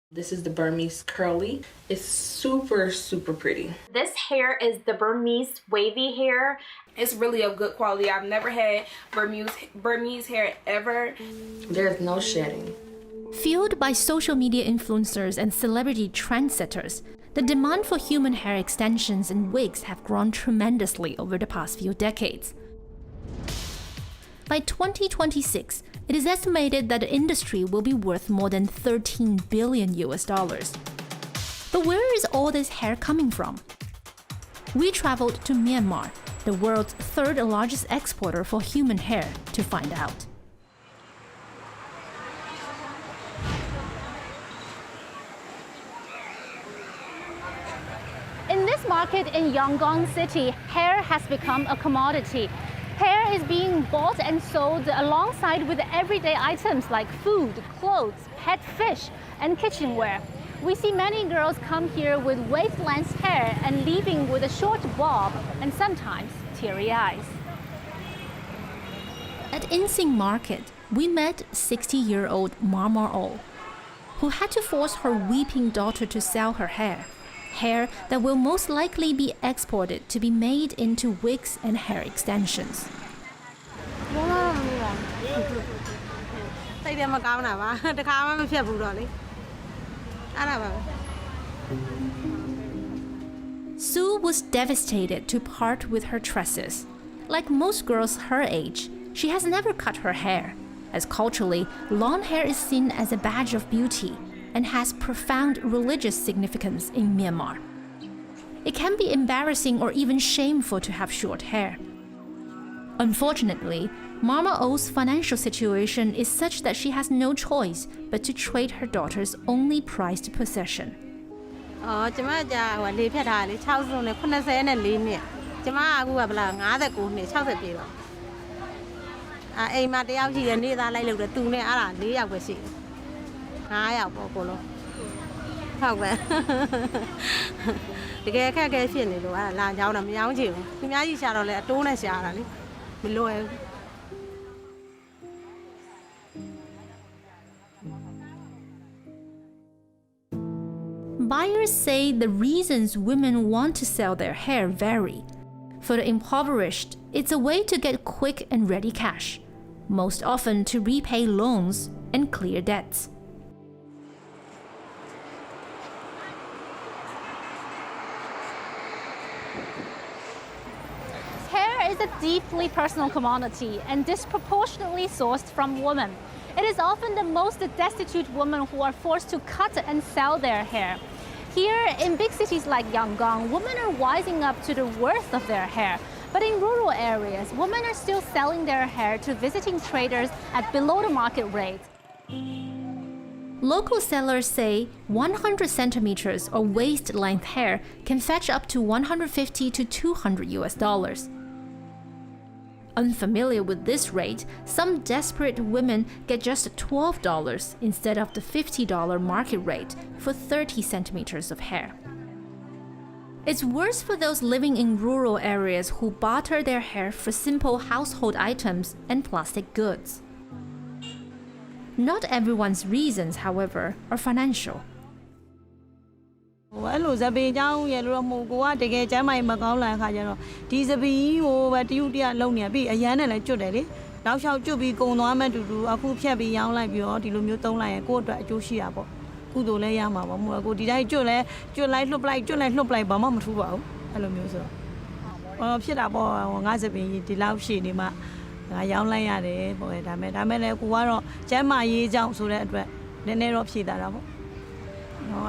This is the Burmese curly. It's super, super pretty. This hair is the Burmese wavy hair. It's really of good quality. I've never had Burmese hair ever. There's no shedding. Fueled by social media influencers and celebrity trendsetters, the demand for human hair extensions and wigs have grown tremendously over the past few decades. By 2026, it is estimated that the industry will be worth more than $13 billion. But where is all this hair coming from? We traveled to Myanmar, the world's third largest exporter for human hair, to find out. In this market in Yangon City, hair has become a commodity. Hair is being bought and sold alongside with everyday items like food, clothes, pet fish, and kitchenware. We see many girls come here with waist-length hair and leaving with a short bob and sometimes teary eyes. At Insing Market, we met 60-year-old Myanmar O, who had to force her weeping daughter to sell her hair that will most likely be exported to be made into wigs and hair extensions. Sue was devastated to part with her tresses. Like most girls her age, she has never cut her hair, as culturally, long hair is seen as a badge of beauty and has profound religious significance in Myanmar. It can be embarrassing or even shameful to have short hair. Unfortunately, Mama O's financial situation is such that she has no choice but to trade her daughter's only prized possession. Buyers say the reasons women want to sell their hair vary. For the impoverished, it's a way to get quick and ready cash, most often to repay loans and clear debts. Hair is a deeply personal commodity and disproportionately sourced from women. It is often the most destitute women who are forced to cut and sell their hair. Here in big cities like Yangon, women are wising up to the worth of their hair. But in rural areas, women are still selling their hair to visiting traders at below the market rate. Local sellers say 100 centimeters or waist-length hair can fetch up to $150 to $200. Unfamiliar with this rate, some desperate women get just $12 instead of the $50 market rate for 30 centimeters of hair. It's worse for those living in rural areas who barter their hair for simple household items and plastic goods. Not everyone's reasons, however, are financial. အဲ့လိုဇပင်เจ้าရဲ့လို့မဟုတ်ကိုကတကယ်ကျမ်းမိုင်မကောင်းလာခါကျတော့ဒီဇပင်ကြီးကိုပဲတရုတ်တရလုံနေပြီအရန်နဲ့လည်းကျွတ်တယ်လေနောက်လျှောက်ကျွတ်ပြီးကုံသွားမဲ့တူတူအခုဖြတ်ပြီးရောင်းလိုက်ပြီးတော့ဒီလိုမျိုးသုံးလိုက်ရင်ကိုယ့်အတွက်အကျိုးရှိတာပေါ့ကုသိုလ်လည်းရမှာပေါ့မို့ကိုဒီတိုင်းကျွတ်လိုက်လှုပ်လိုက်ဘာမှမထူးပါဘူးအဲ့လိုမျိုးဆိုတော့ဖြစ်တာပေါ့ငါဇပင်ကြီးဒီလောက်ရှည်နေမှငါရောင်းလိုက်ရတယ်ပေါ့ဒါမဲ့လည်းကိုကတော့ကျမ်းမာရေးကြောင့်ဆိုတဲ့အတွက်နည်းနည်းတော့ဖြေတာပေါ့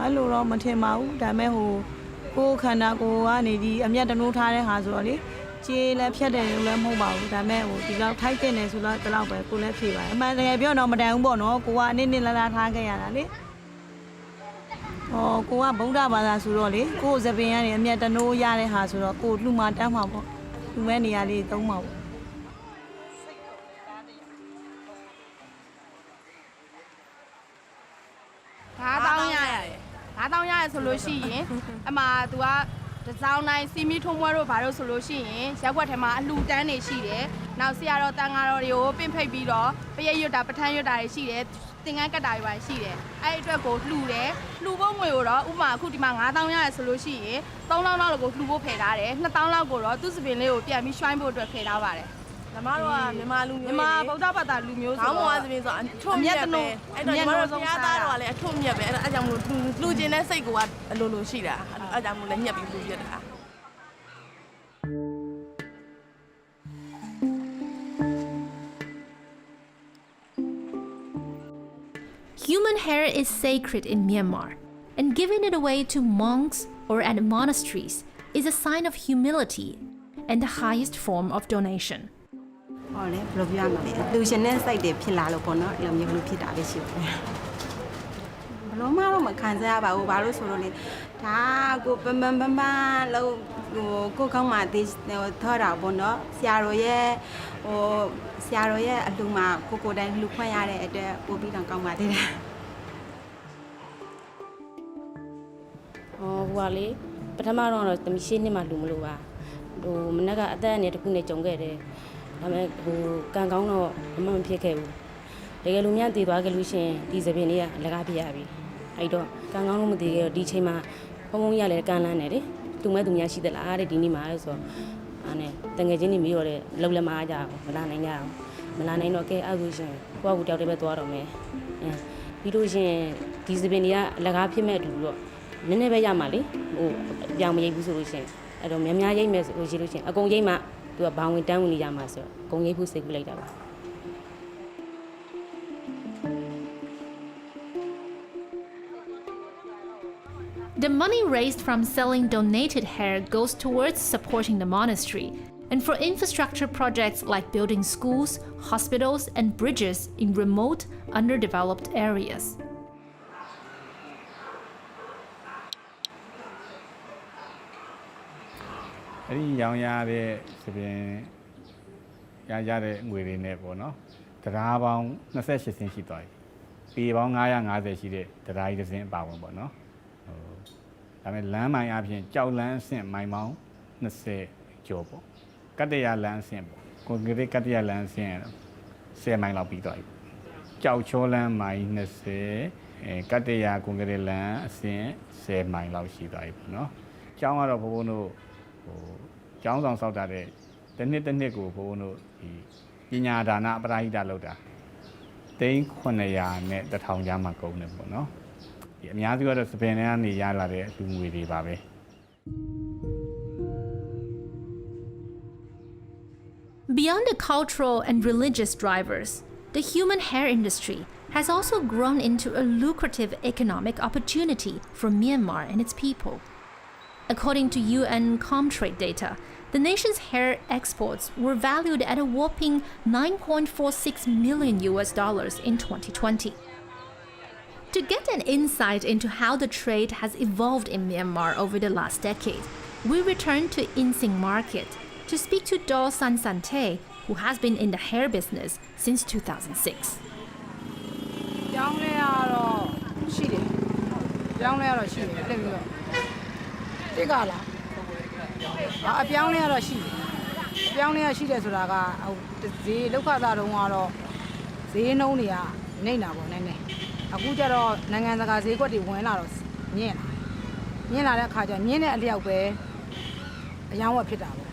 အဲ့လိုတော့မထင်ပါဘူးဒါမဲ့ဟိုကိုခန္ဓာကိုယ်ကနေဒီအမျက်တနိုးထားတဲ့ဟာဆိုတော့လေခြေလည်းဖြတ်တယ်လို့လည်းမဟုတ်ပါဘူးဒါမဲ့ဟိုဒီလောက်ထိုက်တင်တယ်ဆိုတော့ဒီလောက်ပဲကိုလည်းဖြေပါတယ်အမှန်တကယ်ပြောတော့မတန်ဘူးပေါ့နော်ကိုကအနည်းလာထားခဲ့ရတာလေကိုကဗုဒ္ဓဘာသာဆိုတော့လေကိုဇပင်ကနေအမျက်တနိုးရတဲ့ဟာဆိုတော့ကိုလှူမှတန်းမှာပေါ့လှူမဲ့နေရာလေးသုံးမှာပေါ့ 9,000 ရတယ်9,000 ရတယ်ဆိုလို့ရှိရင်အမှ तू ကတစ်စောင်းတိုင်းစီမီထုံးပွဲတို့ဘာလို့ဆိုလို့ရှိရင်ရက်ွက်ထဲမှာအလှူတန်းနေရှိတယ်နောက်ဆရာတော်တန်ဃာတော်တွေကိုပင့်ဖိတ်ပြီးတော့ပရိတ်ရွတ်တာပဋ္ဌာန်းရွတ်တာတွေရှိတယ်တ င်ငန်းကတ်တာတွေပါရှိတယ်အဲ့ဒီအတွက်ကိုလှူတယ်လှူဖို့ငွေကိုတော့ဥပမာအခုဒီမှာ9000ရတယ်ဆိုလို့ရှိရင်3000လောက်ကိုလှူဖို့ဖယ်ထားတယ်2000လောက်ကိုတော့သူ့စပင်လေးကိုပြန်ပြီးရွှိုင်းဖို့အတွက်ဖယ်ထားပါတယ်ညီမတို့ကမြန်မာလူမျိုးမြန်မာဗုဒ္ဓဘာသာလူမျိုးဆိုတော့ခေါင်းမောစပင်ဆိုအထွတ်မြတ်ပဲအဲ့တော့ညီမတို့ဘုရားသားတော်ကလည်းအထွတ်မြတ်ပဲအဲ့ဒါကြောင့်မလို့လှူခြင်းတဲ့စိတ်ကအလိုလိုရှိတာအဲ့ကြောင့်မလို့လည်းညှက်ပြီးလှူရတာ Human hair is sacred in Myanmar, and giving it away to monks or at monasteries is a sign of humility and the highest form of donation. ဟောလေဘယ်လိုပြောရမလဲလူရှင်တဲ့စိတ်တွေဖြစ်လာလို့ပေါ့နော်အဲ့လိုမျိုးဖြစ်တာပဲရှိတယ်ဘယ်လိုမှတော့မခံစားရပါဘူးဘာလို့ဆိုလို့လဲဒါကိုပန်းလို့ကိုကောင်းမှသိထော်တာပေါ့နော်ဆရာတော်ရဲ့အလှမှာကိုတိုင်းလှခွင့်ရတဲ့အတွက်ပို့ပြီးတော့ကောင်းပါသေးတယ် ဟိုကလေပထမတော့တမီရှင်းနှစ်မှလူမလို့ပါဟိုမနက်ကအသက်အနေတစ်ခုနဲ့ကြုံခဲ့တယ်ဒါပေမဲ့ဟိုကံကောင်းတော့မဖြစ်ခဲ့ဘူးတကယ်လို့များတည်သွားခဲ့လို့ရှင်ဒီစပင်လေးကအလကားပြရပြီအဲ့တော့ကံကောင်းလို့မတည်ခဲ့တော့ဒီချိန်မှာဘုံဘုံရလဲကန်းလန်းနေတယ်သူမဲ့သူများရှိသလားတဲ့ဒီနေ့မှာဆိုတော့အားနဲ့တငယ်ချင်းတွေမျိုးတော့လုံလက်မအားကြဘူးမလာနိုင်ကြဘူးမလာနိုင်တော့ကဲအဲ့ဆိုရှင်ကိုယ့်အကူတယောက်တည်းပဲသွားတော့မယ်ပြီးလို့ရှင်ဒီစပင်တွေကအလကားဖြစ်မဲ့အတူတော့နည်းနည်းပဲရမှာလေဟိုပြောင်းမရိပ်ဘူးဆိုလို့ရှင်အဲ့တော့များများရိပ်မယ်ဆိုလို့ရှိလို့ရှင်အကုန်ရိပ်မှသူကဘောင်ဝင်တန်းဝင်နေရမှာဆိုတော့အကုန်ရိပ်ဖို့စိတ်ကူးလိုက်တာပါ The money raised from selling donated hair goes towards supporting the monastery and for infrastructure projects like building schools, hospitals, and bridges in remote, underdeveloped areas. အဲ့ဒီရောင်ရတဲ့စပင်ရတဲ့ငွေတွေနဲ့ပေါ့နော်တရားပေါင်း28ဆင်းရှိသွားပြီပေပေါင်း950ရှိတဲ့တရားကြီးတစ်စင်းအပါဝင်ပေါ့နော်ဒါပေမဲ့လမ်းမိုင်အပြင်ကြောက်လန်းအဆင့်မိုင်ပေါင်း20ကျော်ပေါ့ကတ္တရာလမ်းအဆင့်ပေါ့ကွန်ကရစ်ကတ္တရာလမ်းအဆင့်10မိုင်လောက်ပြီးသွားပြီကြောက်ချောလမ်းမိုင်20ကတ္တရာကွန်ကရစ်လမ်းအဆင့်10မိုင်လောက်ရှိသွားပြီပေါ့နော်ကျောင်းကတော့ဘုံဘုံတို့ကျောင်းဆောင်ဆောက်တာတဲ့တစ်နှစ်ကိုဘုံတို့ဒီပညာဒါနပရာဟိတလုပ်တာ900နဲ့1000ကျားမှာကုန်တယ်ပေါ့နော်ဒီအများစုကတော့စပင်ထဲကနေရလာတဲ့လူငွေတွေပါပဲ Beyond the cultural and religious drivers, the human hair industry has also grown into a lucrative economic opportunity for Myanmar and its people. According to UN Comtrade data, the nation's hair exports were valued at a whopping $9.46 million in 2020. To get an insight into how the trade has evolved in Myanmar over the last decade, we return to Insing Market to speak to Do San Sante, who has been in the hair business since 2006. ကျောင်းလဲရတော့ရှိတယ်ကျောင်းလဲရတော့ရှိတယ်အဲ့လိုမျိုးတိကလားအပြောင်းလဲရတော့ရှိတယ်အပြောင်းလဲရရှိတယ်ဆိုတာကဟိုဈေးလောက်ခသားတုန်းကတော့ဈေးနှုန်းတွေကနေတာပေါ့နည်းနည်းအခုကျတော့နိုင်ငံတကာဈေးကွက်တွေဝင်လာတော့ညင်လာတဲ့အခါကျညင်တဲ့အလျောက်ပဲအယောင်းဝက်ဖြစ်တာပေါ့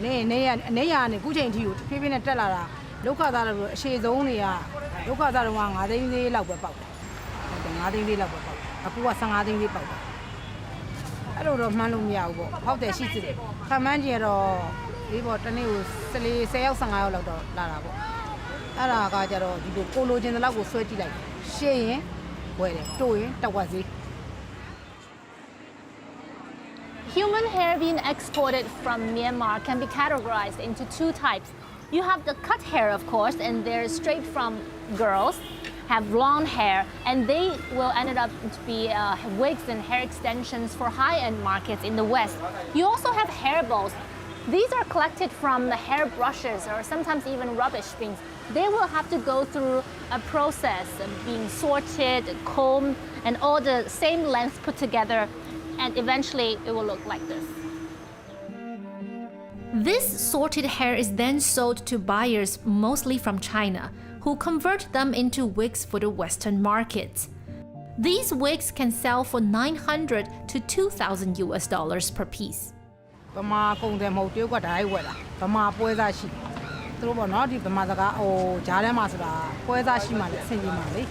နေရကနေခုချိန်ထိကိုဖြည်းဖြည်းနဲ့တက်လာတာလောက်ခသားလို့အရှိဆုံးတွေကလောက်ခသားတုန်းက9သိန်းသေးလောက်ပဲပေါက်တယ်ဟုတ်တယ်9သိန်းသေးလောက်ပဲပေါက်အခုက15သိန်းသေးပေါက်တယ်အဲ့လိုတော့မှန်းလို့မရဘူးပေါ့ဟုတ်တယ်ရှိစစ်တယ်ခမန်းကြီးကတော့ဒီပေါ့တနေ့ကို10ယောက်15ယောက်လောက်တော့လာတာပေါ့အဲ့ဒါကကြတော့ဒီလိုကိုလိုချင်တဲ့လောက်ကိုဆွဲကြည့်လိုက်ရှေ့ရင်ဝယ်တယ်တိုးရင်တက်ဝက်ဈေး Human hair being exported from Myanmar can be categorized into two types. You have the cut hair, of course, and they're straight from girls, have blonde hair, and they will end up to be wigs and hair extensions for high-end markets in the West. You also have hair bows. These are collected from the hair brushes or sometimes even rubbish bins. They will have to go through a process of being sorted, combed, and all the same lengths put together, and eventually it will look like this. This sorted hair is then sold to buyers mostly from China, who convert them into wigs for the Western markets. These wigs can sell for $900 to $2,000 per piece. ဗမာကုန်တယ်မဟုတ်တရုတ်ကဓာတ်ဝယ်တာဗမာပွဲစားရှိသူတို့ပေါ့နော်ဒီဗမာစကားဟိုဂျားထဲမှာဆိုတာပွဲစားရှိမှလည်းအဆင်ပြေမှာလေ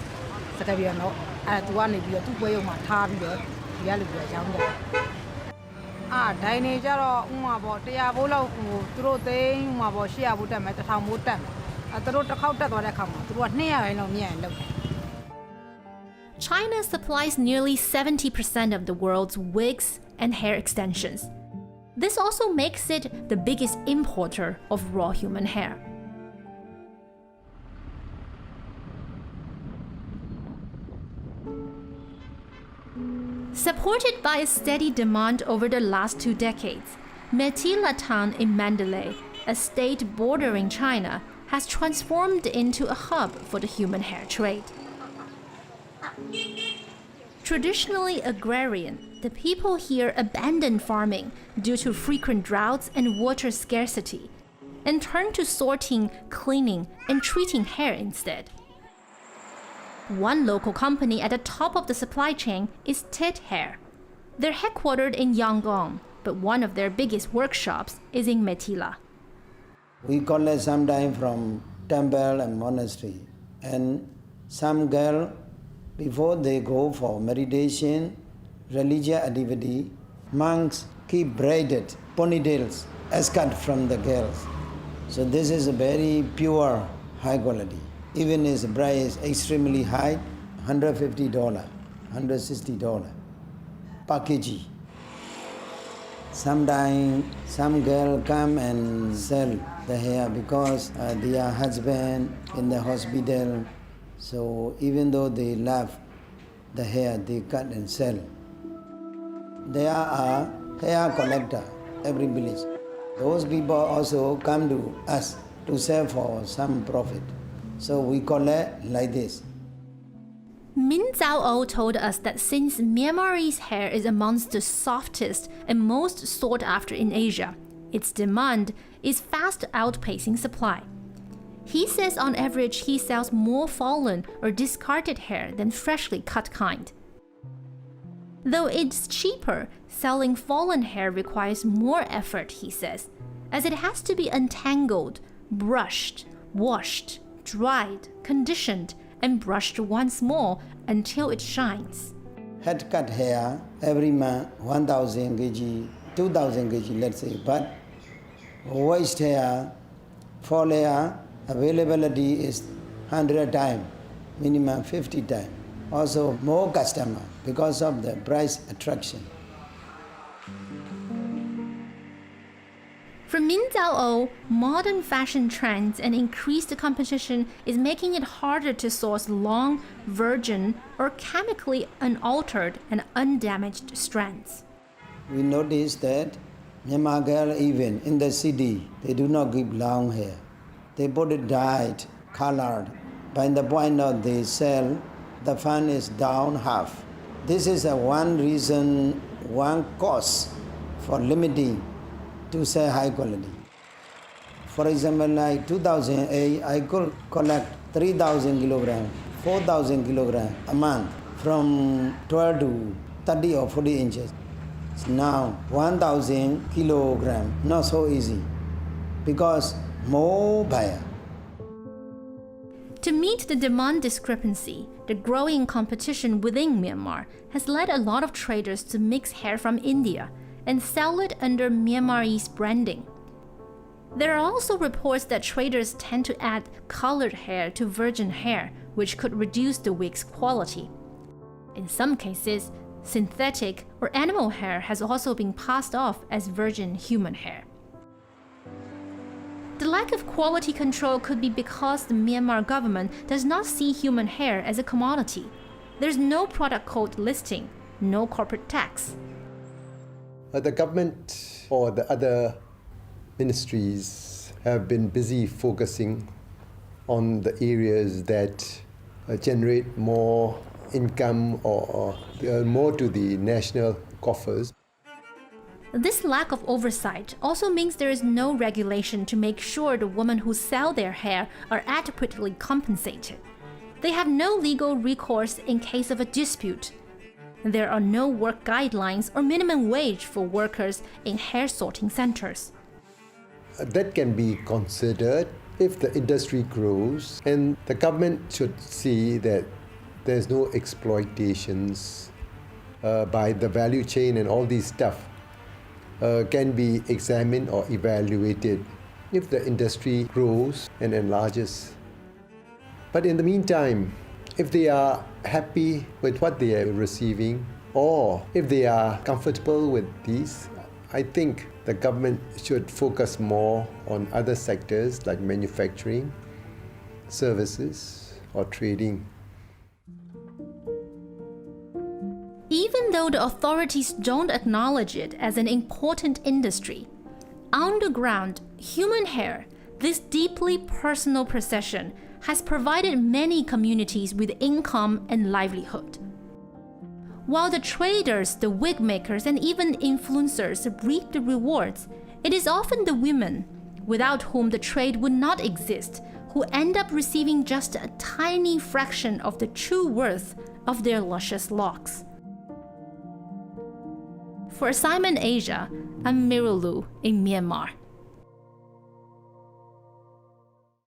စကားပြန်တော့အဲ့သူကနေပြီးတော့သူ့ပွဲရုံမှာထားပြီးတော့ဒီကလူတွေရောင်းတယ်ဒိုင်နေကြတော့ဥမာပေါ့100ဘိုးလောက်ဟိုသူတို့သိန်းဥမာပေါ့800ဘိုးတက်မယ်1000ဘိုးတက်မယ်သူတို့တစ်ခေါက်တက်သွားတဲ့အခါမှာသူတို့က200ရင်းလောက်မြင့်ရင်လောက်တယ် China supplies nearly 70% of the world's wigs and hair extensions. This also makes it the biggest importer of raw human hair. Supported by a steady demand over the last 2 decades, Metila town in Mandalay, a state bordering China, has transformed into a hub for the human hair trade. Traditionally agrarian, the people here abandoned farming due to frequent droughts and water scarcity, and turned to sorting, cleaning, and treating hair instead. One local company at the top of the supply chain is Tit Hair. They're headquartered in Yangon, but one of their biggest workshops is in Metila. We collect sometime from temple and monastery, and some girl, before they go for meditation, religious activity, monks keep braided ponytails as cut from the girls. So this is a very pure, high quality. Even its price is extremely high, $150, $160 per kg. Sometimes some girl come and sell the hair because their husband in the hospital. So even though they love the hair, they cut and sell. There are hair collector every village. Those people also come to us to sell for some profit. So we collect like this. Min Zhao told us that since Myanmarese hair is amongst the softest and most sought after in Asia, its demand is fast outpacing supply. He says on average he sells more fallen or discarded hair than freshly cut kind. Though it's cheaper, selling fallen hair requires more effort, he says, as it has to be untangled, brushed, washed, dried, conditioned, and brushed once more until it shines. Head cut hair every month 1,000 kg, 2,000 kg, let's say, but waste hair, fall hair, availability is 100 times, minimum 50 times. Also more customer because of the price attraction. For Min Zhao, modern fashion trends and increased competition is making it harder to source long, virgin, or chemically unaltered and undamaged strands. We noticed that Myanmar girl even in the city, they do not keep long hair. They put it dyed, colored. By the point of they sell, the fund is down half. This is one reason, one cause for limiting to sell high quality. For example, like 2008, I could collect 3,000 kilograms, 4,000 kilograms a month from 12 to 30 or 40 inches. Now 1,000 kilograms, not so easy because more buyer. To meet the demand discrepancy, the growing competition within Myanmar has led a lot of traders to mix hair from India and sell it under Myanmarese branding. There are also reports that traders tend to add colored hair to virgin hair, which could reduce the wig's quality. In some cases, synthetic or animal hair has also been passed off as virgin human hair. The lack of quality control could be because the Myanmar government does not see human hair as a commodity. There's no product code listing, no corporate tax. The government or the other ministries have been busy focusing on the areas that generate more income or more to the national coffers. This lack of oversight also means there is no regulation to make sure the women who sell their hair are adequately compensated. They have no legal recourse in case of a dispute. There are no work guidelines or minimum wage for workers in hair sorting centers. That can be considered if the industry grows, and the government should see that there's no exploitations by the value chain, and all these stuff can be examined or evaluated if the industry grows and enlarges. But in the meantime, if they are happy with what they are receiving, or if they are comfortable with these, I think the government should focus more on other sectors like manufacturing, services, or trading. Even though the authorities don't acknowledge it as an important industry, on the ground, human hair, this deeply personal procession, has provided many communities with income and livelihood. While the traders, the wig makers, and even influencers reap the rewards, it is often the women, without whom the trade would not exist, who end up receiving just a tiny fraction of the true worth of their luscious locks. For Assignment Asia, I'm Mirulu in Myanmar.